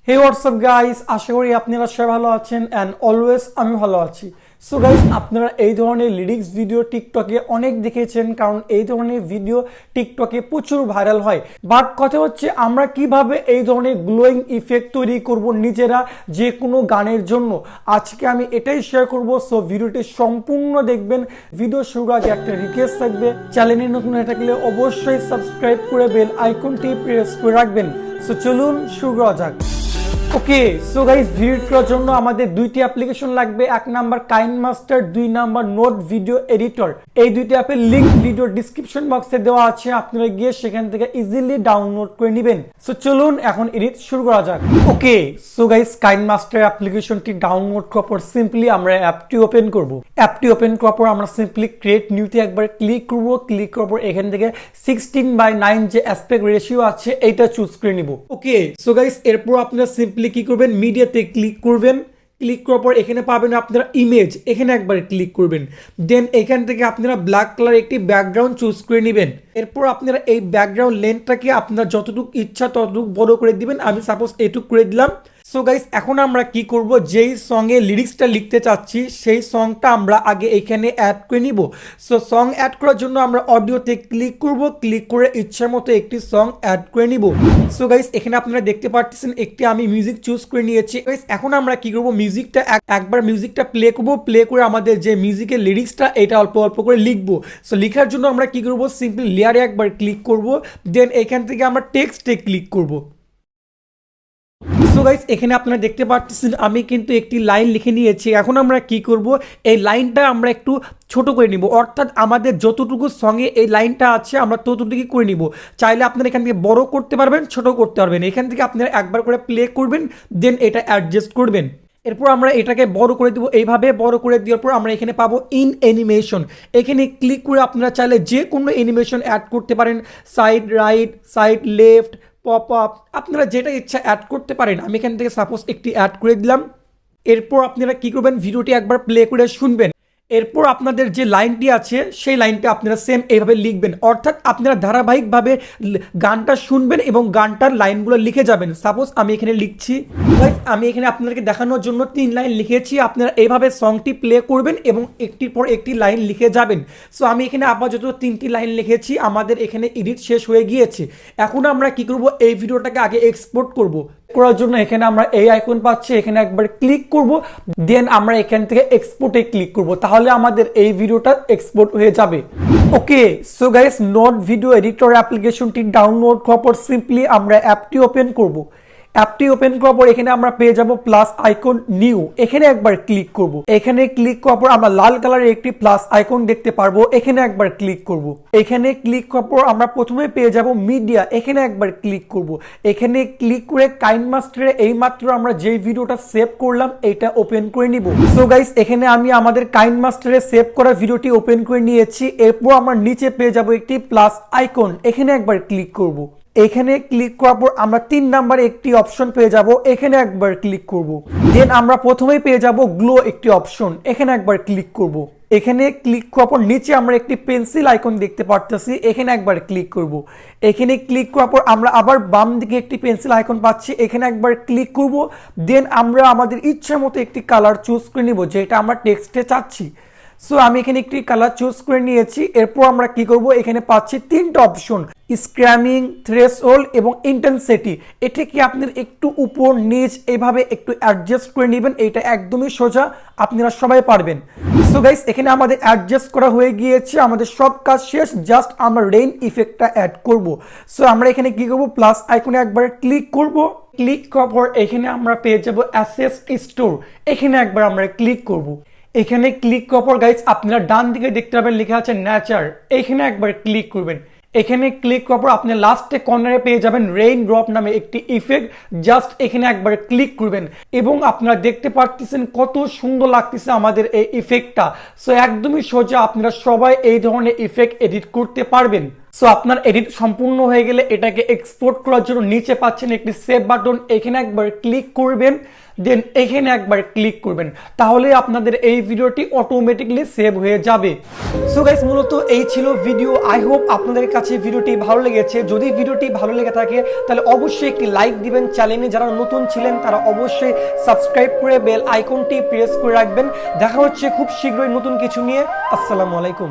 হে WhatsApp guys, আশা করি আপনারা সবাই ভালো আছেন অ্যান্ড অলওয়েজ আমি ভালো আছি। সো গাইস, আপনারা এই ধরনের লিরিক্স ভিডিও টিকটকে অনেক দেখেছেন, কারণ এই ধরনের ভিডিও টিকটকে প্রচুর ভাইরাল হয়। বাট কথা হচ্ছে আমরা কিভাবে এই ধরনের গ্লোয়িং ইফেক্ট তৈরি করব নিজেরা যে কোনো গানের জন্য, আজকে আমি এটাই শেয়ার করব। সো ভিডিওটি সম্পূর্ণ দেখবেন। ভিডিও শুরুর আগে একটা রিকোয়েস্ট থাকবে, চ্যানেলে নতুন হয়ে থাকলে অবশ্যই সাবস্ক্রাইব করে বেল আইকনটি প্রেস করে রাখবেন। সো চলুন শুরু করা যাক। ওকে, সো গাইস, ভিডিওর জন্য আমাদের দুইটি অ্যাপ্লিকেশন লাগবে। এক নাম্বার কাইনমাস্টার, দুই নাম্বার নোট ভিডিও এডিটর। এই দুইটি অ্যাপের লিংক ভিডিও ডিসক্রিপশন বক্সে দেওয়া আছে, আপনারা গিয়ে সেখান থেকে ইজিলি ডাউনলোড করে নেবেন। সো চলুন এখন এডিট শুরু করা যাক। ওকে, সো গাইস, কাইনমাস্টার অ্যাপ্লিকেশনটি ডাউনলোড করার পর সিম্পলি আমরা অ্যাপটি ওপেন করব। অ্যাপটি ওপেন করার পর আমরা সিম্পলি ক্রিয়েট নিউতে একবার ক্লিক করব। ক্লিক করার পর এখান থেকে 16:9 যে অ্যাসপেক্ট রেশিও আছে এইটা চুজ করে নিব। ওকে, সো গাইস, এরপর আপনারা সিম্পলি কি করবেন, মিডিয়াতে ক্লিক করবেন। ক্লিক করার পর এখানে পাবেন আপনারা ইমেজ, এখানে একবার ক্লিক করবেন। দেন এখান থেকে আপনারা ব্ল্যাক কালার একটি ব্যাকগ্রাউন্ড চুজ করে নেবেন। এরপর আপনারা এই ব্যাকগ্রাউন্ড লেন্থটাকে আপনার যতটুকু ইচ্ছা ততটুকু বড় করে দিবেন। আমি সাপোজ এটুকু করে দিলাম। সো গাইস, এখন আমরা কি করব, যেই সঙ্গে লিরিক্সটা লিখতে চাচ্ছি সেই সংটা আমরা আগে এখানে অ্যাড করে নিব। সো সং অ্যাড করার জন্য আমরা অডিওতে ক্লিক করব। ক্লিক করে ইচ্ছা মতো একটি সং অ্যাড করে নিব। সো গাইস, এখানে আপনারা দেখতে পাচ্ছেন একটি আমি মিউজিক চুজ করে নিয়েছি। গাইস, এখন আমরা কি করব, মিউজিকটা একবার মিউজিকটা প্লে করব। প্লে করে আমাদের যে মিউজিকের লিরিক্সটা এটা অল্প অল্প করে লিখবো। সো লেখার জন্য আমরা কি করব, সিম্পলি লেয়ারে একবার ক্লিক করব। দেন এখান থেকে আমরা টেক্সটে ক্লিক করব। সো গাইস, এখানে আপনারা দেখতে পাচ্ছেন আমি কিন্তু একটি লাইন লিখে নিয়েছি। এখন আমরা কি করব, এই লাইনটা আমরা একটু ছোট করে নিব, অর্থাৎ আমাদের যতটুকু সঙ্গে এই লাইনটা আছে আমরা ততটুকু করে নিব। চাইলে আপনারা এখান থেকে বড় করতে পারবেন, ছোট করতে পারবেন। এখান থেকে আপনারা একবার করে প্লে করবেন, দেন এটা অ্যাডজাস্ট করবেন। এরপর আমরা এটাকে বড় করে দিব। এইভাবে বড় করে দেওয়ার পর আমরা এখানে পাবো ইন অ্যানিমেশন। এখানে ক্লিক করে আপনারা চাইলে যে কোনো অ্যানিমেশন অ্যাড করতে পারেন, side right, side left, pop up, আপনারা যেটা ইচ্ছা অ্যাড করতে পারেন। আমি এখান থেকে সাপোজ একটি অ্যাড করে দিলাম। এরপর আপনারা কি করবেন, ভিডিওটি একবার প্লে করে শুনবেন। এরপর আপনাদের যে লাইনটি আছে সেই লাইনটা আপনারা সেম এইভাবে লিখবেন, অর্থাৎ আপনারা ধারাবাহিকভাবে গানটা শুনবেন এবং গানটার লাইনগুলো লিখে যাবেন। সাপোজ আমি এখানে লিখছি, আমি এখানে আপনাদেরকে দেখানোর জন্য 3 লাইন লিখেছি। আপনারা এইভাবে সংটি প্লে করবেন এবং একটির পর একটি লাইন লিখে যাবেন। সো আমি এখানে আপাতত 3টি লাইন লিখেছি। আমাদের এখানে এডিট শেষ হয়ে গিয়েছে। এখন আমরা কি করব, এই ভিডিওটাকে আগে এক্সপোর্ট করব। করার জন্য এখানে আমরা এই আইকন পাচ্ছি, এখানে একবার ক্লিক করব। দেন আমরা এখান থেকে এক্সপোর্টে ক্লিক করব, তাহলে আমাদের এই ভিডিওটা এক্সপোর্ট হয়ে যাবে। Okay, so guys, note video editor অ্যাপ্লিকেশনটি ডাউনলোড করার পর সিম্পলি আমরা অ্যাপটি ওপেন করব। অ্যাপটি ওপেন করার পর এখানে আমরা পেয়ে যাব প্লাস আইকন নিউ, এখানে একবার ক্লিক করব। এখানে ক্লিক করার পর আমরা লাল কালারের একটি প্লাস আইকন দেখতে পারবো, এখানে একবার ক্লিক করব। এখানে ক্লিক করার পর আমরা প্রথমে পেয়ে যাব মিডিয়া, এখানে একবার ক্লিক করব। এখানে ক্লিক করে কাইনমাস্টারে এইমাত্র আমরা যেই ভিডিওটা সেভ করলাম এটা ওপেন করে নিব। সো গাইস, এখানে আমি আমাদের কাইনমাস্টারে সেভ করা ভিডিওটি ওপেন করে নিয়েছি। এরপর আমরা নিচে পেয়ে যাব একটি প্লাস আইকন, এখানে একবার ক্লিক করব। এখানে ক্লিক করার পর আমরা 3 নাম্বারে একটি অপশন পেয়ে যাব, এখানে একবার ক্লিক করব। দেন আমরা প্রথমেই পেয়ে যাব গ্লো একটি অপশন, এখানে একবার ক্লিক করব। এখানে ক্লিক করার পর নিচে আমরা একটি পেন্সিল আইকন দেখতে পাচ্ছি, এখানে একবার ক্লিক করব। এখানে ক্লিক করার পর আমরা আবার বাম দিকে একটি পেন্সিল আইকন পাচ্ছি, এখানে একবার ক্লিক করব। দেন আমরা আমাদের ইচ্ছা মতো একটি কালার চুজ করে নিব যেটা আমরা টেক্সটে চাচ্ছি। সো আমি এখানে একটি কালার চুজ করে নিয়েছি। এরপর আমরা কি করব, এখানে পাচ্ছি 3টা অপশন, স্ক্র্যামিং, থ্রেশহোল্ড এবং ইন্টেন্সিটি। এটা কি আপনার একটু উপর নিচ এইভাবে একটু অ্যাডজাস্ট করে নেবেন, এটা একদমই সোজা, আপনারা সবাই পারবেন। সো গাইস, এখানে আমাদের অ্যাডজাস্ট করা হয়ে গিয়েছে, আমাদের সব কাজ শেষ, জাস্ট আমরা রেইন ইফেক্টটা অ্যাড করব। সো আমরা এখানে কি করব, প্লাস আইকনে একবার ক্লিক করব। ক্লিক করার পর এখানে আমরা পেয়ে যাব অ্যাসেস স্টোর, এখানে একবার আমরা ক্লিক করব। এখানে ক্লিক করার পর গাইস আপনারা ডান দিকে দেখতে পাবেন লেখা আছে নেচার, এখানে একবার ক্লিক করবেন। এখানে ক্লিক করার পর আপনি লাস্টে কর্নারে পেয়ে যাবেন রেইন ড্রপ নামে একটি ইফেক্ট, জাস্ট এখানে একবার ক্লিক করবেন এবং আপনারা দেখতে পাচ্ছেন কত সুন্দর লাগতেছে আমাদের এই ইফেক্টটা। সো একদমই সোজা, আপনারা সবাই এই ধরনের ইফেক্ট এডিট করতে পারবেন। সো আপনার এডিট সম্পূর্ণ হয়ে গেলে এটাকে এক্সপোর্ট করার জন্য নিচে পাচ্ছেন একটি সেভ বাটন, এখানে একবার ক্লিক করবেন। দেন এখানে একবার ক্লিক করবেন, তাহলে আপনাদের এই ভিডিওটি অটোমেটিকলি সেভ হয়ে যাবে। সো গাইস, মূলত এই ছিল ভিডিও। আই হোপ আপনাদের কাছে ভিডিওটি ভালো লেগেছে। যদি ভিডিওটি ভালো লেগে থাকে তাহলে অবশ্যই একটি লাইক দিবেন। চ্যানেলে যারা নতুন ছিলেন তারা অবশ্যই সাবস্ক্রাইব করে বেল আইকনটি প্রেস করে রাখবেন। দেখা হচ্ছে খুব শীঘ্রই নতুন কিছু নিয়ে। আসসালামু আলাইকুম।